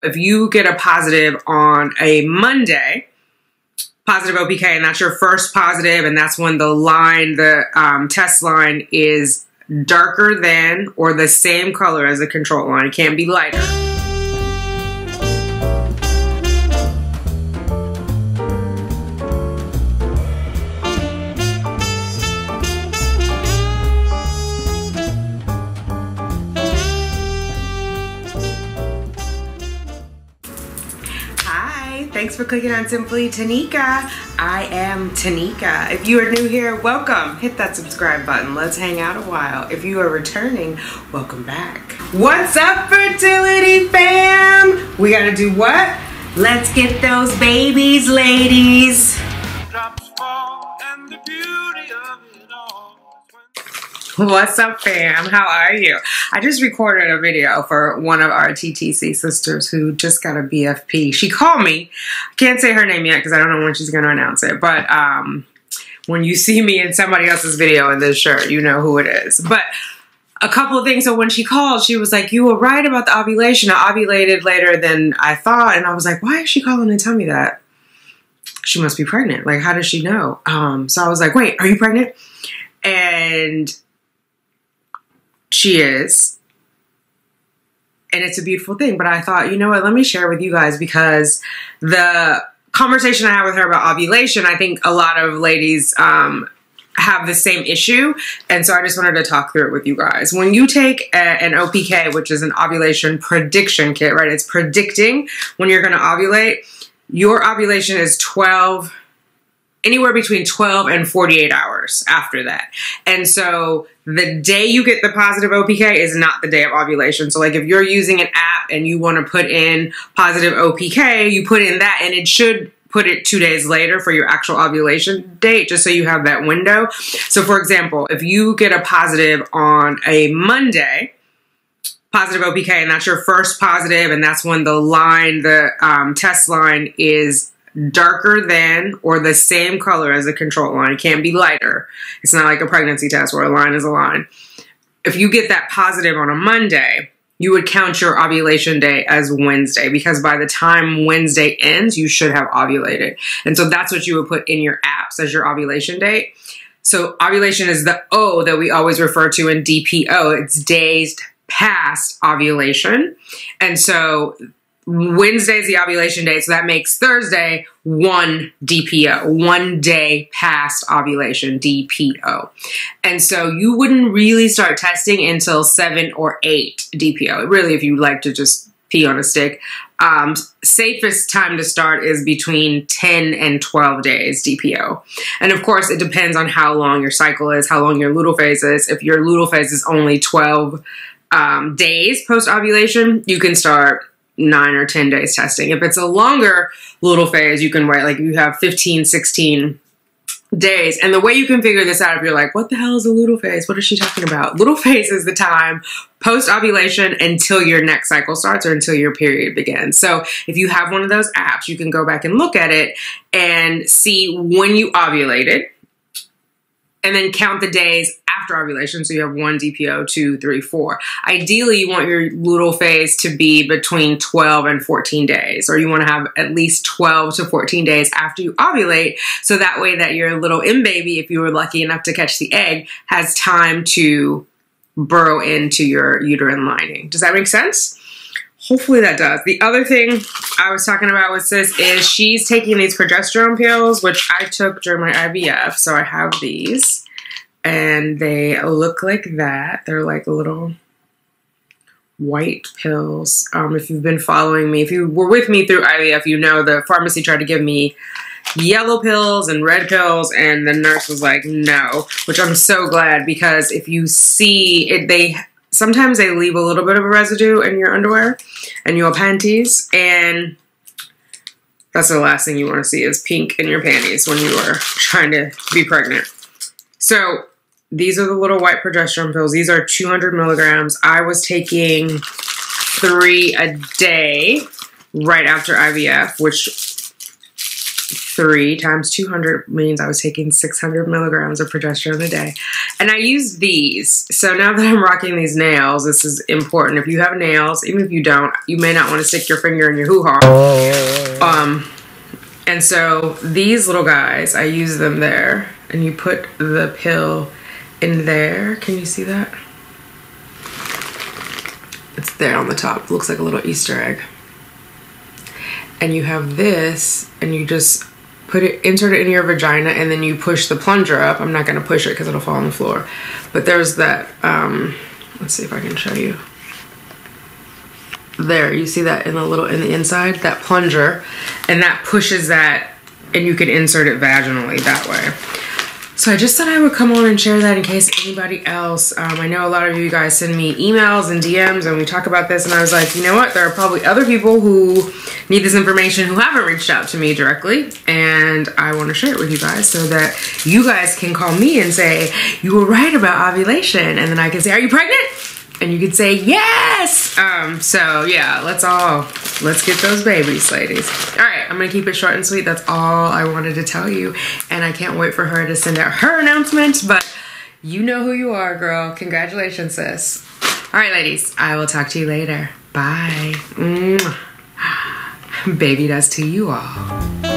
If you get a positive on a Monday, positive OPK, and that's your first positive, and that's when the line, the test line is darker than or the same color as the control line. It can't be lighter. Thanks for clicking on Simply Tanika. I am Tanika. If you are new here, welcome. Hit that subscribe button. Let's hang out a while. If you are returning, welcome back. What's up, fertility fam? We gotta do what? Let's get those babies, ladies. Drops fall and the beauty of it all. What's up, fam? How are you? I just recorded a video for one of our TTC sisters who just got a BFP. She called me. I can't say her name yet because I don't know when she's going to announce it. But when you see me in somebody else's video in this shirt, you know who it is. But a couple of things. So when she called, she was like, you were right about the ovulation. I ovulated later than I thought. And I was like, why is she calling to tell me that? She must be pregnant. Like, how does she know? So I was like, wait, are you pregnant? And she is. And it's a beautiful thing. But I thought, you know what, let me share with you guys, because the conversation I had with her about ovulation, I think a lot of ladies have the same issue. And so I just wanted to talk through it with you guys. When you take an OPK, which is an ovulation prediction kit, right? It's predicting when you're going to ovulate. Your ovulation is anywhere between 12 and 48 hours after that. And so the day you get the positive OPK is not the day of ovulation. So like if you're using an app and you want to put in positive OPK, you put in that and it should put it 2 days later for your actual ovulation date, just so you have that window. So for example, if you get a positive on a Monday, positive OPK, and that's your first positive, and that's when the line, the test line is darker than or the same color as the control line. It can't be lighter. It's not like a pregnancy test where a line is a line. If you get that positive on a Monday, you would count your ovulation day as Wednesday, because by the time Wednesday ends, you should have ovulated. And so that's what you would put in your apps as your ovulation date. So ovulation is the O that we always refer to in DPO. It's days past ovulation. And so Wednesday is the ovulation date, so that makes Thursday 1 DPO, 1 day past ovulation, DPO. And so you wouldn't really start testing until 7 or 8 DPO. Really, if you like to just pee on a stick, safest time to start is between 10 and 12 days DPO. And of course, it depends on how long your cycle is, how long your luteal phase is. If your luteal phase is only 12 days post-ovulation, you can start 9 or 10 days testing. If it's a longer luteal phase, you can wait, like you have 15, 16 days. And the way you can figure this out, if you're like, what the hell is a luteal phase? What is she talking about? Luteal phase is the time post-ovulation until your next cycle starts or until your period begins. So if you have one of those apps, you can go back and look at it and see when you ovulated, and then count the days after ovulation. So you have 1 DPO, 2, 3, 4. Ideally, you want your luteal phase to be between 12 and 14 days, or you want to have at least 12 to 14 days after you ovulate. So that way that your little baby, if you were lucky enough to catch the egg, has time to burrow into your uterine lining. Does that make sense? Hopefully that does. The other thing I was talking about with sis is she's taking these progesterone pills, which I took during my IVF. So I have these and they look like that. They're like little white pills. If you've been following me, if you were with me through IVF, you know the pharmacy tried to give me yellow pills and red pills, and the nurse was like, no, which I'm so glad, because if you see it, sometimes they leave a little bit of a residue in your underwear and your panties, and that's the last thing you want to see is pink in your panties when you are trying to be pregnant. So these are the little white progesterone pills. These are 200 milligrams. I was taking 3 a day right after IVF, which 3 times 200 means I was taking 600 milligrams of progesterone a day. And I used these. So now that I'm rocking these nails, this is important. If you have nails, even if you don't, you may not want to stick your finger in your hoo-ha. And so these little guys, I use them there. And you put the pill in there. Can you see that? It's there on the top. It looks like a little Easter egg. And you have this, and you just insert it in your vagina, and then you push the plunger up. I'm not going to push it because it'll fall on the floor. But there's that, let's see if I can show you. There, you see that in the inside, that plunger, and that pushes that, and you can insert it vaginally that way. So I just thought I would come on and share that in case anybody else, I know a lot of you guys send me emails and DMs and we talk about this, and I was like, you know what, there are probably other people who need this information who haven't reached out to me directly, and I want to share it with you guys so that you guys can call me and say, you were right about ovulation, and then I can say, are you pregnant? And you could say yes. So yeah, let's get those babies, ladies. All right, I'm gonna keep it short and sweet. That's all I wanted to tell you, and I can't wait for her to send out her announcement. But you know who you are, girl. Congratulations, sis. All right, ladies, I will talk to you later. Bye. Baby does to you all.